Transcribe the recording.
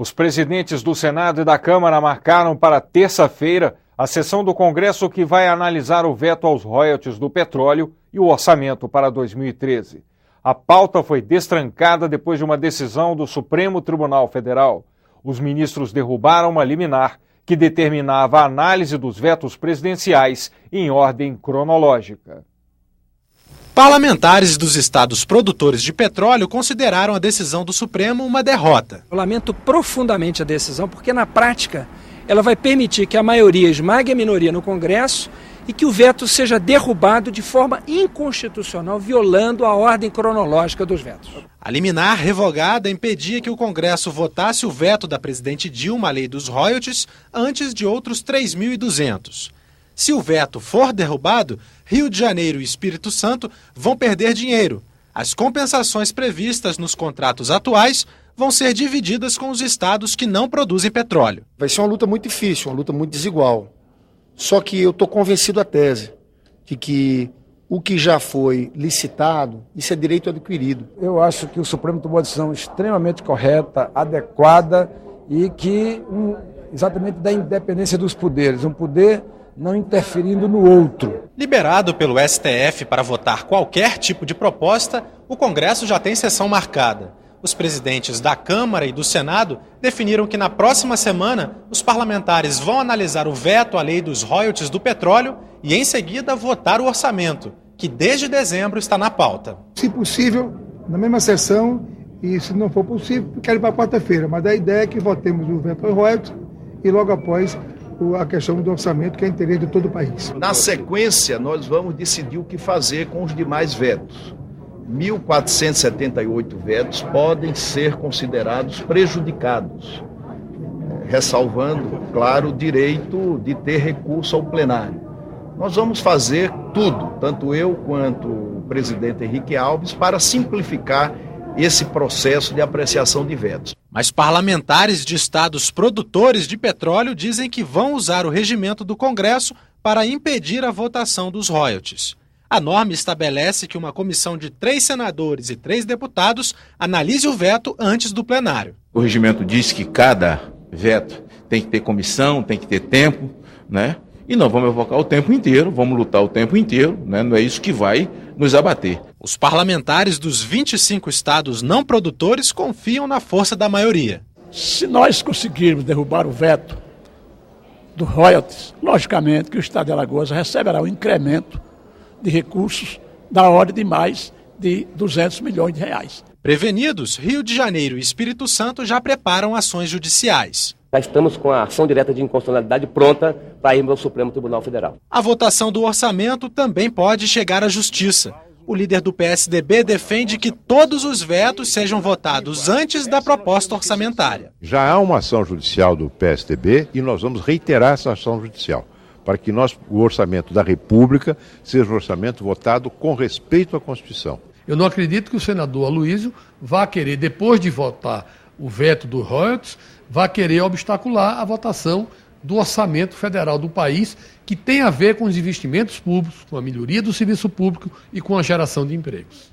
Os presidentes do Senado e da Câmara marcaram para terça-feira a sessão do Congresso que vai analisar o veto aos royalties do petróleo e o orçamento para 2013. A pauta foi destrancada depois de uma decisão do Supremo Tribunal Federal. Os ministros derrubaram uma liminar que determinava a análise dos vetos presidenciais em ordem cronológica. Parlamentares dos estados produtores de petróleo consideraram a decisão do Supremo uma derrota. Eu lamento profundamente a decisão, porque na prática ela vai permitir que a maioria esmague a minoria no Congresso e que o veto seja derrubado de forma inconstitucional, violando a ordem cronológica dos vetos. A liminar revogada impedia que o Congresso votasse o veto da presidente Dilma à lei dos royalties antes de outros 3.200. Se o veto for derrubado, Rio de Janeiro e Espírito Santo vão perder dinheiro. As compensações previstas nos contratos atuais vão ser divididas com os estados que não produzem petróleo. Vai ser uma luta muito difícil, uma luta muito desigual. Só que eu estou convencido da tese de que o que já foi licitado, isso é direito adquirido. Eu acho que o Supremo tomou uma decisão extremamente correta, adequada e que exatamente da independência dos poderes, um poder não interferindo no outro. Liberado pelo STF para votar qualquer tipo de proposta, o Congresso já tem sessão marcada. Os presidentes da Câmara e do Senado definiram que na próxima semana os parlamentares vão analisar o veto à lei dos royalties do petróleo e, em seguida, votar o orçamento, que desde dezembro está na pauta. Se possível, na mesma sessão, e se não for possível, quero ir para quarta-feira. Mas a ideia é que votemos o veto aos royalties e logo após a questão do orçamento, que é interesse de todo o país. Na sequência, nós vamos decidir o que fazer com os demais vetos. 1.478 vetos podem ser considerados prejudicados, ressalvando, claro, o direito de ter recurso ao plenário. Nós vamos fazer tudo, tanto eu quanto o presidente Henrique Alves, para simplificar esse processo de apreciação de vetos. Mas parlamentares de estados produtores de petróleo dizem que vão usar o regimento do Congresso para impedir a votação dos royalties. A norma estabelece que uma comissão de 3 senadores e 3 deputados analise o veto antes do plenário. O regimento diz que cada veto tem que ter comissão, tem que ter tempo, né? E nós vamos evocar o tempo inteiro, vamos lutar o tempo inteiro, né? Não é isso que vai nos abater. Os parlamentares dos 25 estados não produtores confiam na força da maioria. Se nós conseguirmos derrubar o veto do royalties, logicamente que o estado de Alagoas receberá um incremento de recursos da ordem de mais de 200 milhões de reais. Prevenidos, Rio de Janeiro e Espírito Santo já preparam ações judiciais. Já estamos com a ação direta de inconstitucionalidade pronta para irmos ao Supremo Tribunal Federal. A votação do orçamento também pode chegar à Justiça. O líder do PSDB defende que todos os vetos sejam votados antes da proposta orçamentária. Já há uma ação judicial do PSDB e nós vamos reiterar essa ação judicial, para que o orçamento da República seja um orçamento votado com respeito à Constituição. Eu não acredito que o senador Aloysio vá querer, depois de votar o veto do royalties, vá querer obstacular a votação do orçamento federal do país, que tem a ver com os investimentos públicos, com a melhoria do serviço público e com a geração de empregos.